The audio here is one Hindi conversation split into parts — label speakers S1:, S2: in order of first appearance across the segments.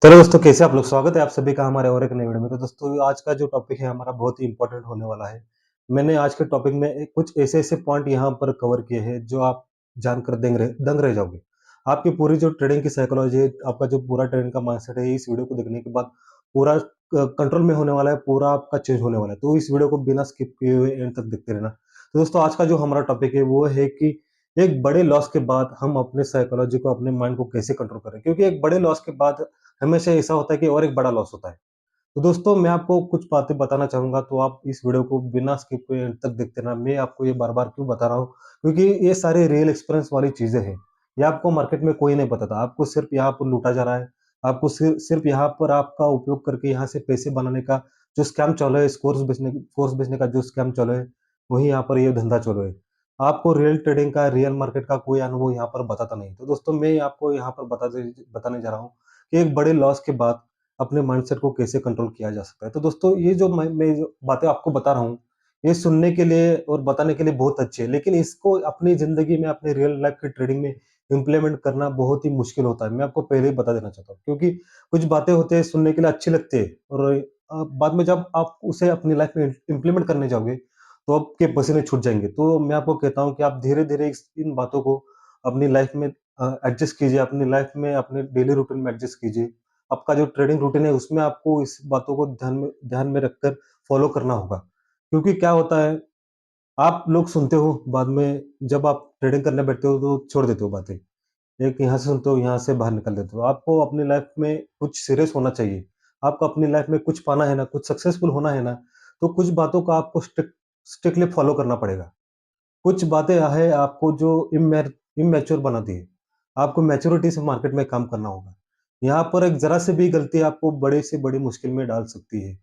S1: चलो दोस्तों, कैसे आप लोग? स्वागत है आप सभी का हमारे और एक नए वीडियो में। तो दोस्तों, आज का जो टॉपिक है हमारा बहुत ही इंपॉर्टेंट होने वाला है। मैंने आज के टॉपिक में कुछ ऐसे-ऐसे पॉइंट यहाँ पर कवर किए हैं जो आप जानकर दंग रह जाओगे। आपकी पूरी जो ट्रेडिंग की साइकोलॉजी है, आपका जो पूरा ट्रेडिंग का माइंडसेट है, इस वीडियो को देखने के बाद पूरा कंट्रोल में होने वाला है, पूरा आपका चेंज होने वाला है। तो इस वीडियो को बिना स्किप किए हुए एंड तक देखते रहना। तो दोस्तों, आज का जो हमारा टॉपिक है वो है कि एक बड़े लॉस के बाद हम अपने साइकोलॉजी को, अपने माइंड को कैसे कंट्रोल करें? क्योंकि एक बड़े लॉस के बाद हमेशा ऐसा होता है कि और एक बड़ा लॉस होता है। तो दोस्तों, मैं आपको कुछ बातें बताना चाहूँगा, तो आप इस वीडियो को बिना स्किप किए एंड तक देखते रहना। मैं आपको ये बार-बार क्यों बता रहा हूँ? क्योंकि ये सारे रियल एक्सपीरियंस वाली चीज़ें हैं। ये आपको मार्केट में कोई नहीं बताता। आपको सिर्फ़ यहाँ पर लूटा जा रहा है। आपको सिर्फ़ यहाँ पर आपका उपयोग करके यहाँ से पैसे बनाने का जो स्कैम चालू है, इस कोर्स बेचने का जो स्कैम चालू है, वही यहाँ पर ये धंधा चालू है। आपको रियल ट्रेडिंग का, रियल मार्केट का कोई अनुभव यहाँ पर बताता नहीं। तो दोस्तों, मैं आपको यहाँ पर बताने जा रहा हूँ कि एक बड़े लॉस के बाद अपने माइंडसेट को कैसे कंट्रोल किया जा सकता है। तो दोस्तों, ये जो मैं जो बातें आपको बता रहा हूँ, ये सुनने के लिए और बताने के लिए बहुत अच्छी है, लेकिन इसको अपनी ज़िंदगी में, अपनी रियल लाइफ़ की ट्रेडिंग में इम्प्लीमेंट करना बहुत ही मुश्किल होता है। मैं आपको पहले ही बता देना चाहता हूँ, क्योंकि कुछ बातें होती हैं सुनने के लिए अच्छी लगती है और बाद में जब आप उसे अपनी लाइफ़ में इम्प्लीमेंट करने जाओगे, तो आपके पसीने छूट जाएँगे। तो मैं आपको कहता हूँ कि आप धीरे-धीरे इस इन बातों को अपनी लाइफ़ में एडजस्ट कीजिए, अपनी लाइफ़ में, अपने डेली रूटीन में एडजस्ट कीजिए। आपका जो ट्रेडिंग रूटीन है उसमें आपको इस बातों को ध्यान में रखकर फॉलो करना होगा। क्योंकि क्या होता है, आप लोग सुनते हो, बाद में जब आप ट्रेडिंग करने बैठते हो तो छोड़ देते हो बातें। एक यहाँ से सुनते हो, यहाँ से बाहर निकल देते हो। आपको अपनी लाइफ़ में कुछ सीरियस होना चाहिए। आपको अपनी लाइफ़ में कुछ पाना है ना, कुछ सक्सेसफुल होना है ना, तो कुछ बातों को आपको स्ट्रिक्टली फॉलो करना पड़ेगा। कुछ बातें हैं आपको जो इमैच्योर बनाती है। आपको मैच्योरिटी से मार्केट में काम करना होगा। यहाँ पर एक ज़रा से भी गलती आपको बड़े से बड़ी मुश्किल में डाल सकती है।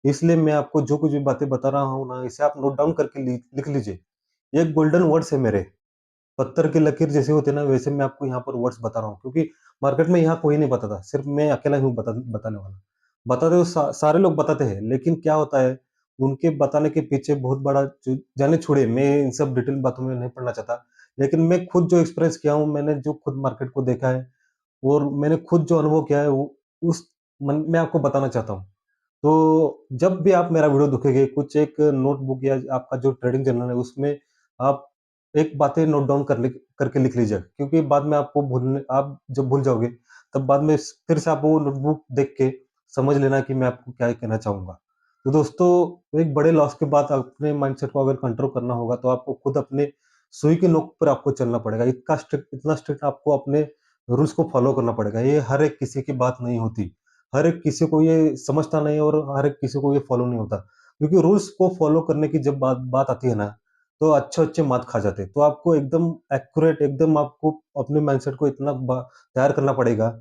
S1: इसलिए मैं आपको जो कुछ भी बातें बता रहा हूँ ना, इसे आप नोट डाउन करके लिख लीजिए। ये गोल्डन वर्ड्स है मेरे। पत्थर की लकीर जैसे होते हैं ना, वैसे मैं आपको यहाँ पर वर्ड्स बता रहा हूँ, क्योंकि मार्केट में यहाँ कोई नहीं बताता, सिर्फ़ मैं अकेला ही हूँ बताने वाला। बताते तो सारे लोग बताते हैं, लेकिन क्या होता है, उनके बताने के पीछे बहुत बड़ा जो जाने छोड़िए, मैं इन सब डिटेल बातों में नहीं पड़ना चाहता। लेकिन मैं खुद जो एक्सपीरियंस किया हूँ, मैंने जो खुद मार्केट को देखा है और मैंने खुद जो अनुभव किया है, वो उस मन मैं आपको बताना चाहता हूँ। तो जब भी आप मेरा वीडियो देखेंगे, कुछ एक नोटबुक या आपका जो ट्रेडिंग जर्नल है, उसमें आप एक बातें नोट डाउन करके लिख लीजिए, क्योंकि बाद में आपको भूलने आप जब भूल जाओगे, तब बाद में फिर से आप वो नोटबुक देख के समझ लेना कि मैं आपको क्या कहना चाहूँगा। तो दोस्तों, एक बड़े लॉस के बाद अपने माइंडसेट को अगर कंट्रोल करना होगा, तो आपको खुद अपने सुई की नोक पर आपको चलना पड़ेगा। इतना स्ट्रिक्ट आपको अपने रूल्स को फॉलो करना पड़ेगा। ये हर एक किसी की बात नहीं होती। हर एक किसी को ये समझता नहीं और हर एक किसी को ये फॉलो नहीं होता। क्योंकि रूल्स को फॉलो करने की जब बात बात आती है ना, तो अच्छे-अच्छे मात खा जाते हैं। तो आपको एकदम एक्यूरेट, एकदम आपको अपने माइंडसेट को इतना तैयार करना पड़ेगा।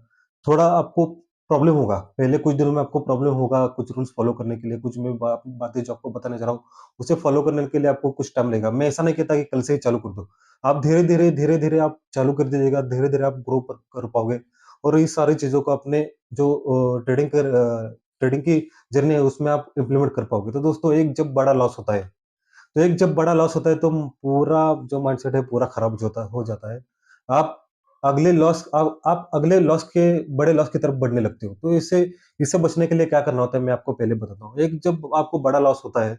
S1: थोड़ा आपको प्रॉब्लम होगा। पहले कुछ दिनों में आपको प्रॉब्लम होगा, कुछ रूल्स फॉलो करने के लिए, कुछ मैं बातें जो आपको बताने जा रहा हूँ, उसे फॉलो करने के लिए आपको कुछ टाइम लगेगा। मैं ऐसा नहीं कहता कि कल से ही चालू कर दो। आप धीरे-धीरे आप चालू कर दीजिएगा, धीरे-धीरे आप ग्रो कर पाओगे और ये सारी चीज़ों को अपने जो ट्रेडिंग की जर्नी है उसमें आप इम्प्लीमेंट कर पाओगे। तो दोस्तों, एक जब बड़ा लॉस होता है तो पूरा जो माइंडसेट है पूरा खराब हो जाता है। आप आप अगले लॉस के बड़े लॉस की तरफ बढ़ने लगते हो। तो इससे बचने के लिए क्या करना होता है, मैं आपको पहले बताता हूँ। एक जब आपको बड़ा लॉस होता है,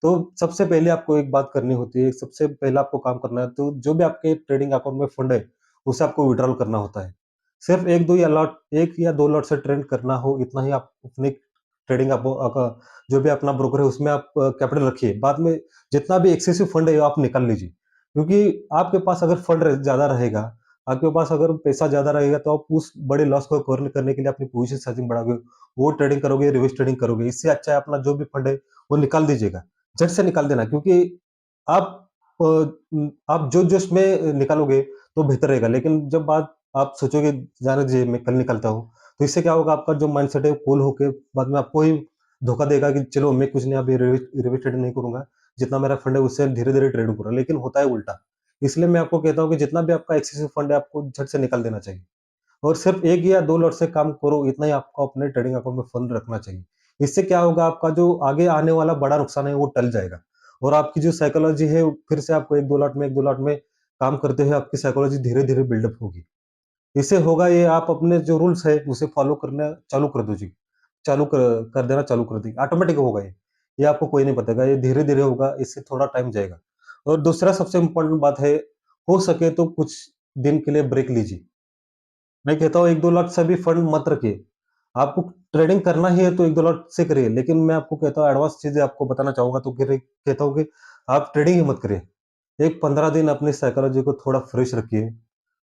S1: तो सबसे पहले आपको एक बात करनी होती है, सबसे पहला आपको काम करना है, तो जो भी आपके ट्रेडिंग अकाउंट में फंड है, उसे आपको विथड्रॉल करना होता है। सिर्फ़ 1 या 2 लॉट से ट्रेड करना हो, इतना ही आप अपने ट्रेडिंग जो भी अपना ब्रोकर है उसमें आप कैपिटल रखिए। बाद में जितना भी एक्सेसिव फंड है आप निकाल लीजिए। क्योंकि आपके पास अगर फंड ज़्यादा रहेगा, आपके पास अगर पैसा ज़्यादा रहेगा, तो आप उस बड़े लॉस को कवर करने के लिए अपनी पोजीशन साइज़िंग बढ़ाओगे, वो ट्रेडिंग करोगे, रिवर्स ट्रेडिंग करोगे। इससे अच्छा है अपना जो भी फंड है वो निकाल दीजिएगा। झट से निकाल देना, क्योंकि आप आप जोश-जोश में निकालोगे तो बेहतर रहेगा। लेकिन जब बात आप सोचोगे, जाने दीजिए मैं कल निकलता हूँ, तो इससे क्या होगा, आपका जो माइंडसेट है वो कूल होके बाद में आपको ही धोखा देगा कि चलो मैं कुछ नहीं, अभी रिवर्स ट्रेडिंग नहीं करूँगा, जितना मेरा फंड है उससे धीरे-धीरे ट्रेड करूँगा, लेकिन होता है उल्टा। इसलिए मैं आपको कहता हूँ कि जितना भी आपका एक्सेसिव फंड है आपको झट से निकाल देना चाहिए और सिर्फ 1 या 2 लॉट से काम करो, इतना ही आपको अपने ट्रेडिंग अकाउंट में फंड रखना चाहिए। इससे क्या होगा, आपका जो आगे आने वाला बड़ा नुकसान है वो टल जाएगा और आपकी जो साइकोलॉजी है, फिर से आपको 1-2 लॉट में काम करते हुए आपकी साइकोलॉजी धीरे-धीरे बिल्डअप होगी। इससे होगा ये आप अपने जो रूल्स है उसे फॉलो करना चालू कर दीजिए। चालू कर कर देना चालू कर दी ऑटोमेटिक होगा ये। ये आपको कोई नहीं बताएगा, ये धीरे-धीरे होगा, इससे थोड़ा टाइम जाएगा। और दूसरा सबसे इम्पोर्टेंट बात है, हो सके तो कुछ दिन के लिए ब्रेक लीजिए। मैं कहता हूँ 1-2 लाख से भी फंड मत रखिए। आपको ट्रेडिंग करना ही है तो 1-2 लाख से करिए, लेकिन मैं आपको कहता हूँ एडवांस चीज़ें आपको बताना चाहूँगा तो फिर कहता हूँ कि आप ट्रेडिंग ही मत करिए। एक 15 दिन अपनी साइकोलॉजी को थोड़ा फ्रेश रखिए,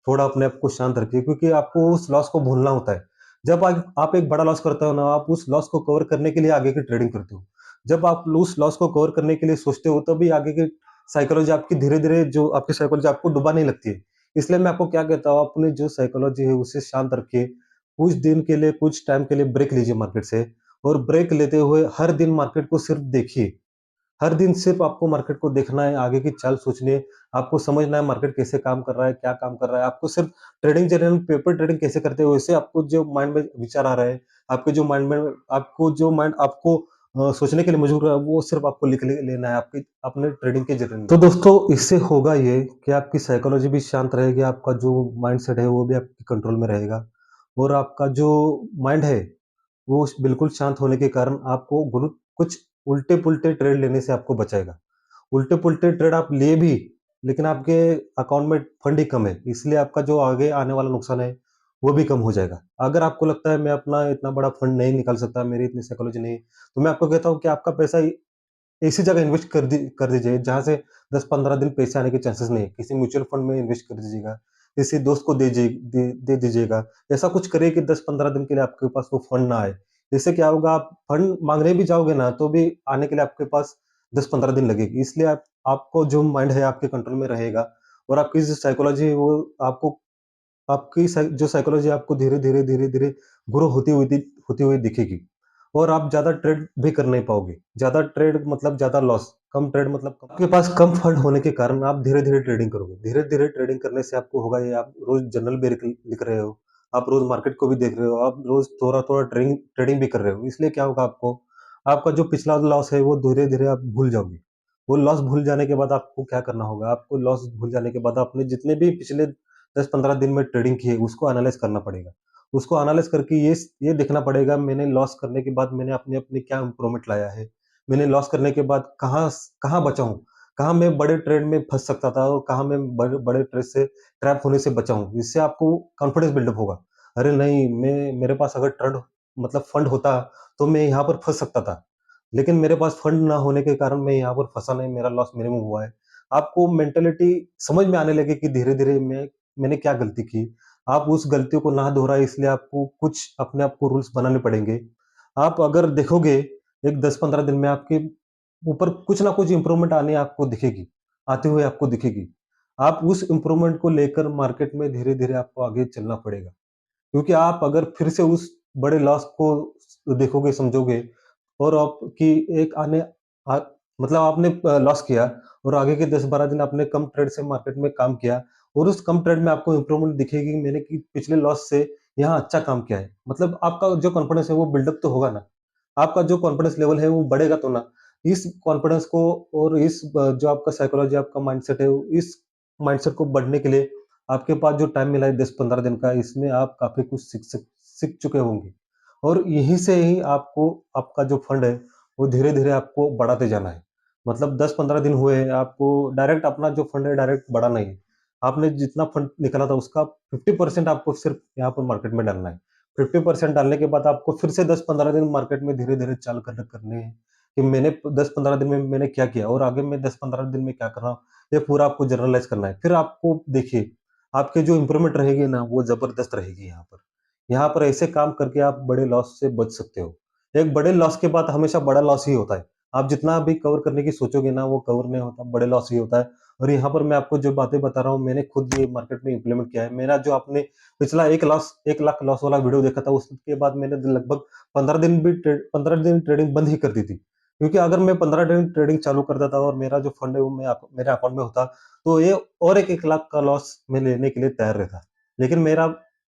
S1: थोड़ा अपने आप को शांत रखिए क्योंकि आपको उस लॉस को भूलना होता है। जब आप एक बड़ा लॉस करते हो ना, आप उस लॉस को कवर करने के लिए आगे की ट्रेडिंग करते हो। जब आप उस लॉस को कवर करने के लिए सोचते हो, तभी आगे की साइकोलॉजी आपकी धीरे-धीरे जो आपकी साइकोलॉजी आपको डुबाने लगती है। इसलिए मैं आपको क्या कहता हूँ, अपनी जो साइकोलॉजी है उसे शांत रखिए। कुछ दिन के लिए, कुछ टाइम के लिए ब्रेक लीजिए मार्केट से और ब्रेक लेते हुए हर दिन मार्केट को सिर्फ देखिए। हर दिन सिर्फ आपको मार्केट को देखना है, आगे की चाल सोचनी है, आपको समझना है मार्केट कैसे काम कर रहा है, क्या काम कर रहा है। आपको सिर्फ ट्रेडिंग जर्नल पेपर ट्रेडिंग कैसे करते हो, वैसे आपको जो माइंड में विचार आ रहा है, आपके जो माइंड में आपको जो माइंड आपको सोचने के लिए मजबूर कर रहा है, वो सिर्फ आपको लिख ले लेना है आपकी अपने ट्रेडिंग के जर्नल में। तो दोस्तों इससे होगा ये कि आपकी साइकोलॉजी भी शांत रहेगी, आपका जो माइंडसेट है वो भी आपके कंट्रोल में रहेगा और आपका जो माइंड है वो बिल्कुल शांत होने के कारण आपको गुरु कुछ उल्टे-पुल्टे ट्रेड लेने से आपको बचाएगा। उल्टे-पुल्टे ट्रेड आप लिए भी, लेकिन आपके अकाउंट में फंड ही कम है, इसलिए आपका जो आगे आने वाला नुकसान है, वो भी कम हो जाएगा। अगर आपको लगता है मैं अपना इतना बड़ा फंड नहीं निकाल सकता, मेरी इतनी साइकोलॉजी नहीं है, तो मैं आपको कहता हूँ कि आपका पैसा ऐसी जगह इन्वेस्ट कर दीजिए जहाँ से 10-15 दिन पैसे आने के चांसेस नहीं है। किसी म्यूचुअल फंड में इन्वेस्ट कर दीजिएगा, किसी दोस्त को दे दीजिएगा। ऐसा कुछ करिए कि 10-15 दिन के लिए आपके पास वो फंड ना आए। इससे क्या होगा, आप फंड माँगने भी जाओगे ना तो भी आने के लिए आपके पास 10-15 दिन लगेगी। इसलिए आप आपको जो माइंड है आपके कंट्रोल में रहेगा और आपकी जो साइकोलॉजी है वो आपको आपकी जो साइकोलॉजी आपको धीरे-धीरे, धीरे-धीरे ग्रो होती हुई दिखेगी और आप ज़्यादा ट्रेड भी कर नहीं पाओगे। ज़्यादा ट्रेड मतलब ज़्यादा लॉस, कम ट्रेड मतलब कम आपके पास कम फंड होने के कारण आप धीरे-धीरे ट्रेडिंग करोगे। धीरे-धीरे ट्रेडिंग करने से आपको होगा ये आप रोज़ जर्नल भी लिख रहे हो, आप रोज़ मार्केट को भी देख रहे हो, आप रोज़ थोड़ा-थोड़ा ट्रेडिंग ट्रेडिंग भी कर रहे हो। इसलिए क्या होगा आपको, आपका जो पिछला लॉस है वो धीरे-धीरे आप भूल जाओगे। वो लॉस भूल जाने के बाद आपको क्या करना होगा, आपको लॉस भूल जाने के बाद आपने जितने भी पिछले 10-15 दिन में ट्रेडिंग की है, उसको एनालाइज़ करना पड़ेगा। उसको एनालाइज़ करके ये देखना पड़ेगा मैंने लॉस करने के बाद मैंने अपने क्या इम्प्रूवमेंट लाया है। मैंने लॉस करने के बाद कहाँ बचा हूँ? कहाँ मैं बड़े ट्रेड में फँस सकता था और कहाँ मैं बड़े बड़े ट्रेड से ट्रैप होने से बचा हूँ। इससे आपको कॉन्फिडेंस बिल्डअप होगा। अरे नहीं, मैं मेरे पास अगर फंड होता, तो मैं यहाँ पर फँस सकता था। लेकिन मेरे पास फंड ना होने के कारण मैं यहाँ पर फँसा नहीं, मेरा लॉस मेरे में हुआ है। आपको मेंटालिटी समझ में आने लगे कि धीरे-धीरे मैंने क्या गलती की। आप उस गलतियों को ना दोहराएँ इसलिए आपको कुछ अपने आप को रूल्स बनाने पड़ेंगे। आप अगर देखोगे एक 10-15 दिन में आपके ऊपर कुछ ना कुछ इम्प्रूवमेंट आते हुए आपको दिखेगी। आप उस इम्प्रूवमेंट को लेकर मार्केट में धीरे-धीरे आपको आगे चलना पड़ेगा। क्योंकि आप अगर फिर से उस बड़े लॉस को देखोगे, समझोगे और आपकी एक आने आ मतलब आपने लॉस किया और आगे के 10-12 दिन आपने कम ट्रेड से मार्केट में काम किया और उस कम ट्रेड में आपको इम्प्रूवमेंट दिखेगी मैंने कि पिछले लॉस से यहाँ अच्छा काम किया है। मतलब आपका जो कॉन्फिडेंस है वो बिल्डअप तो होगा ना। आपका जो कॉन्फिडेंस लेवल है वो बढ़ेगा तो ना। इस कॉन्फिडेंस को और जो आपका साइकोलॉजी आपका माइंडसेट है, इस माइंडसेट को बढ़ने के लिए आपके पास जो टाइम मिला है 10-15 दिन का, इसमें आप काफ़ी कुछ सीख चुके होंगे और यहीं से ही आपको आपका जो फंड है, वो धीरे-धीरे आपको बढ़ाते जाना है। मतलब 10-15 दिन हुए हैं, आपको डायरेक्ट अपना जो फंड है डायरेक्ट बढ़ाना ही है। आपने जितना फंड निकाला था उसका 50% आपको सिर्फ यहाँ पर मार्केट में डालना है। 50% डालने के बाद आपको फिर से 10-15 दिन मार्केट में धीरे-धीरे चाल करने हैं कि मैंने 10-15 दिन में मैंने क्या किया और आगे मैं 10-15 दिन में क्या कर रहा हूँ, ये पूरा आपको जर्नलाइज़ करना है। फिर आपको देखिए आपकी जो इम्प्रूवमेंट रहेगी ना, वो ज़बरदस्त रहेगी यहाँ पर। यहाँ पर ऐसे काम करके आप बड़े लॉस से बच सकते हो। एक बड़े लॉस के बाद हमेशा बड़ा लॉस ही होता है। आप जितना भी कवर करने की सोचोगे ना, वो कवर नहीं होता, बड़े लॉस ही होता है। और यहाँ पर मैं आपको जो बातें बता रहा हूँ, मैंने खुद ये मार्केट में इम्प्लीमेंट किया है। मेरा जो आपने पिछला 1 लाख लॉस वाला वीडियो देखा था, उसके बाद मैंने लगभग 15 दिन ट्रेडिंग बंद ही कर दी थी। क्योंकि अगर मैं 15 दिन ट्रेडिंग चालू कर देता और मेरा जो फंड है, वो मेरे अकाउंट में होता, तो ये और एक 1 लाख का लॉस मैं लेने के लिए तैयार रहता। लेकिन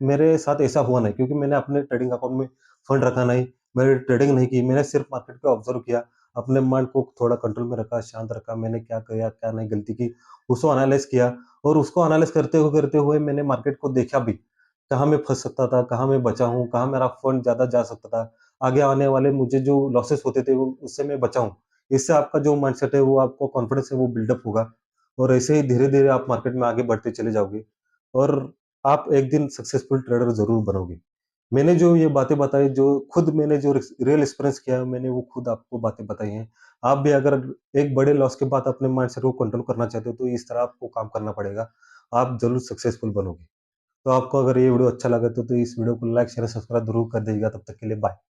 S1: मेरे साथ ऐसा हुआ नहीं क्योंकि मैंने अपने ट्रेडिंग अकाउंट में फंड रखा नहीं, मैंने ट्रेडिंग नहीं की, मैंने सिर्फ मार्केट को ऑब्ज़र्व किया, अपने माइंड को थोड़ा कंट्रोल में रखा, शांत रखा, मैंने क्या किया, क्या नहीं गलती की, उसको एनालाइज़ किया और उसको एनालाइज़ करते हुए मैंने मार्केट को देखा भी। कहाँ मैं फँस सकता था, कहाँ मैं बचा हूँ, कहाँ मेरा फंड ज़्यादा जा सकता था। आगे आने वाले मुझे जो लॉसेस होते थे, वो उससे मैं बचा हूँ। इससे आपका जो माइंडसेट है, वो आपको कॉन्फिडेंस है, वो बिल्डअप होगा और ऐसे ही धीरे-धीरे आप मार्केट में आगे बढ़ते चले जाओगे और आप एक दिन सक्सेसफुल ट्रेडर ज़रूर बनोगे। मैंने जो ये बातें बताई, जो खुद मैंने जो रियल एक्सपीरियंस किया है, मैंने वो खुद आपको बातें बताई हैं। आप भी अगर एक बड़े लॉस के बाद अपने माइंडसेट को कंट्रोल करना चाहते हो, तो इस तरह आपको काम करना पड़ेगा। आप ज़रूर सक्सेसफुल बनोगे। तो आपको अगर ये वीडियो अच्छा लगा तो इस वीडियो को लाइक, शेयर, सब्सक्राइब ज़रूर कर दीजिएगा। तब तक के लिए बाय।